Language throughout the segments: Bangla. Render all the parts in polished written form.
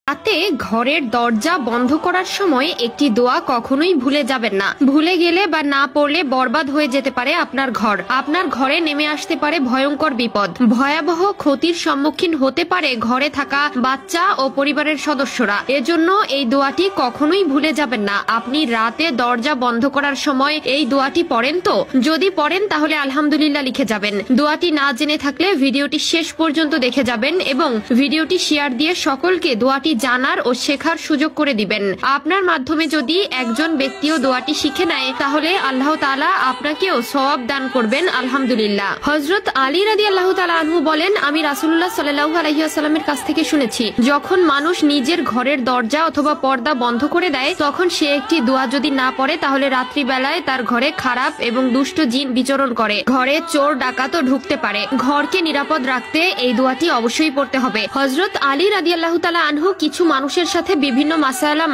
রাতে ঘরের দরজা বন্ধ করার সময় একটি দোয়া কখনোই ভুলে যাবেন না। ভুলে গেলে বা না পড়লে বরবাদ হয়ে যেতে পারে আপনার ঘর। আপনার ঘরে নেমে আসতে পারে ভয়ঙ্কর বিপদ, ভয়াবহ ক্ষতির সম্মুখীন হতে পারে ঘরে থাকা বাচ্চা ও পরিবারের সদস্যরা। এজন্য এই দোয়াটি কখনোই ভুলে যাবেন না। আপনি রাতে দরজা বন্ধ করার সময় এই দোয়াটি পড়েন তো? যদি পড়েন তাহলে আলহামদুলিল্লাহ লিখে যাবেন। দোয়াটি না জেনে থাকলে ভিডিওটি শেষ পর্যন্ত দেখে যাবেন এবং ভিডিওটি শেয়ার দিয়ে সকলকে দোয়াটি জানার ও শেখার সুযোগ করে দিবেন। আপনার মাধ্যমে যদি একজন ব্যক্তিও দোয়াটি শিখে নেয় তাহলে আল্লাহ তাআলা আপনাকেও সওয়াব দান করবেন আলহামদুলিল্লাহ। হযরত আলী রাদিয়াল্লাহু তাআলা আনহু বলেন, আমি রাসূলুল্লাহ সাল্লাল্লাহু আলাইহি ওয়াসাল্লামের কাছ থেকে শুনেছি, যখন মানুষ নিজের ঘরের দরজা অথবা পর্দা বন্ধ করে দেয় তখন সে একটি দোয়া যদি না পড়ে তাহলে রাত্রি বেলায় তার ঘরে খারাপ এবং দুষ্ট জিন বিচরণ করে, ঘরে চোর ডাকাতও ঢুকতে পারে। ঘরকে নিরাপদ রাখতে এই দোয়াটি অবশ্যই পড়তে হবে। হযরত আলী রাদিয়াল্লাহু তাআলা আনহু কিছু মানুষের সাথে বিভিন্ন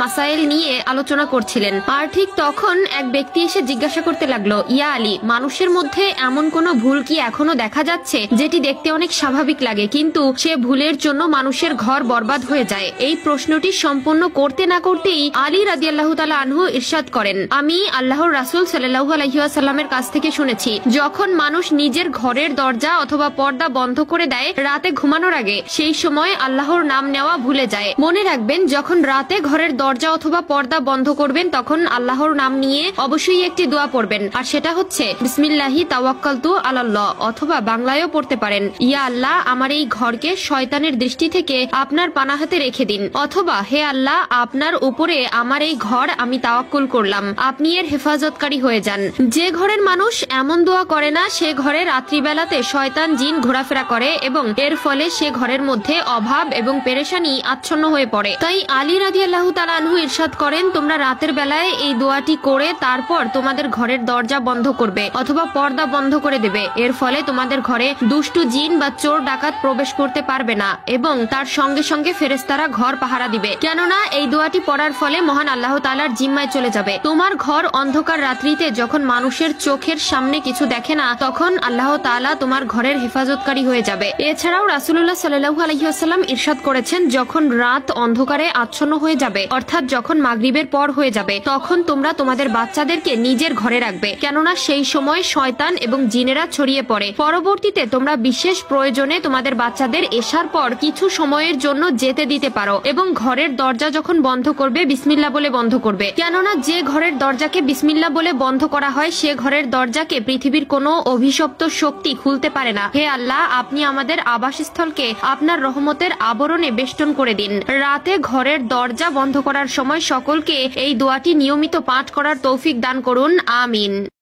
মাসাইল নিয়ে আলোচনা করছিলেন, আর ঠিক তখন এক ব্যক্তি এসে জিজ্ঞাসা করতে লাগলো, ইয়া আলী, মানুষের মধ্যে এমন কোন ভুল কি এখনো দেখা যাচ্ছে যেটি দেখতে অনেক স্বাভাবিক লাগে কিন্তু সে ভুলের জন্য মানুষের ঘর বরবাদ হয়ে যায়? এই প্রশ্নটি সম্পন্ন করতে না করতেই আলী রাদিয়াল্লাহু তাআলা আনহু ইরশাদ করেন, আমি আল্লাহর রাসূল সাল্লাল্লাহু আলাইহি ওয়াসাল্লামের কাছ থেকে শুনেছি, যখন মানুষ নিজের ঘরের দরজা অথবা পর্দা বন্ধ করে দেয় রাতে ঘুমানোর আগে, সেই সময় আল্লাহর নাম নেওয়া ভুলে যায়। মনে রাখবেন, যখন রাতে ঘরের দরজা অথবা পর্দা বন্ধ করবেন তখন আল্লাহর নাম নিয়ে অবশ্যই একটি দোয়া পড়বেন, আর সেটা হচ্ছে বিসমিল্লাহি তাওয়াক্কালতু আলাল্লাহ, অথবা বাংলায়ও পড়তে পারেন, ইয়া আল্লাহ, আমার এই ঘরকে শয়তানের দৃষ্টি থেকে আপনার পানাহাতে রেখে দিন, অথবা হে আল্লাহ, আপনার উপরে আমার এই ঘর আমি তাওয়াক্কুল করলাম, আপনি এর হেফাজতকারী হয়ে যান। যে ঘরের মানুষ এমন দোয়া করে না সে ঘরে রাত্রিবেলাতে শয়তান জিন ঘোরাফেরা করে এবং এর ফলে সে ঘরের মধ্যে অভাব এবং পেরেশানি আচ্ছন্ন হয়ে পড়ে। তাই আলী রাদিয়াল্লাহু তাআলা আনহু ইরশাদ করেন, তোমরা রাতের বেলায় এই দোয়াটি করে তারপর তোমাদের ঘরের দরজা বন্ধ করবে অথবা পর্দা বন্ধ করে দেবে। এর ফলে তোমাদের ঘরে দুষ্টু জিন বা চোর ডাকাত প্রবেশ করতে পারবে না এবং তার সঙ্গে সঙ্গে ফেরেশতারা ঘর পাহারা দিবে, কেননা এই দোয়াটি পড়ার ফলে মহান আল্লাহ তাআলার জিম্মায় চলে যাবে। তোমার ঘর অন্ধকার রাত্রিতে যখন মানুষের চোখের সামনে কিছু দেখে না তখন আল্লাহ তাআলা তোমার ঘরের হেফাজতকারী হয়ে যাবে। এছাড়াও রাসূলুল্লাহ সাল্লাল্লাহু আলাইহি ওয়াসাল্লাম ইরশাদ করেছেন, যখন রাত অন্ধকারে আচ্ছন্ন হয়ে যাবে অর্থাৎ যখন মাগরিবের পর হয়ে যাবে তখন তোমরা তোমাদের বাচ্চাদেরকে নিজের ঘরে রাখবে, কেননা সেই সময় শয়তান এবং জিনেরা ছড়িয়ে পড়ে। পরবর্তীতে তোমরা বিশেষ প্রয়োজনে তোমাদের বাচ্চাদের এশার পর কিছু সময়ের জন্য যেতে দিতে পারো এবং ঘরের দরজা যখন বন্ধ করবে বিসমিল্লাহ বলে বন্ধ করবে, কেননা যে ঘরের দরজাকে বিসমিল্লাহ বলে বন্ধ করা হয় সে ঘরের দরজাকে পৃথিবীর কোনো অভিশপ্ত শক্তি খুলতে পারে না। হে আল্লাহ, আপনি আমাদের আবাসস্থলকে আপনার রহমতের আবরণে বেষ্টন করে দিন। রাতে ঘরের দরজা বন্ধ করার সময় সকলকে এই দোয়াটি নিয়মিত পাঠ করার তৌফিক দান করুন, আমিন।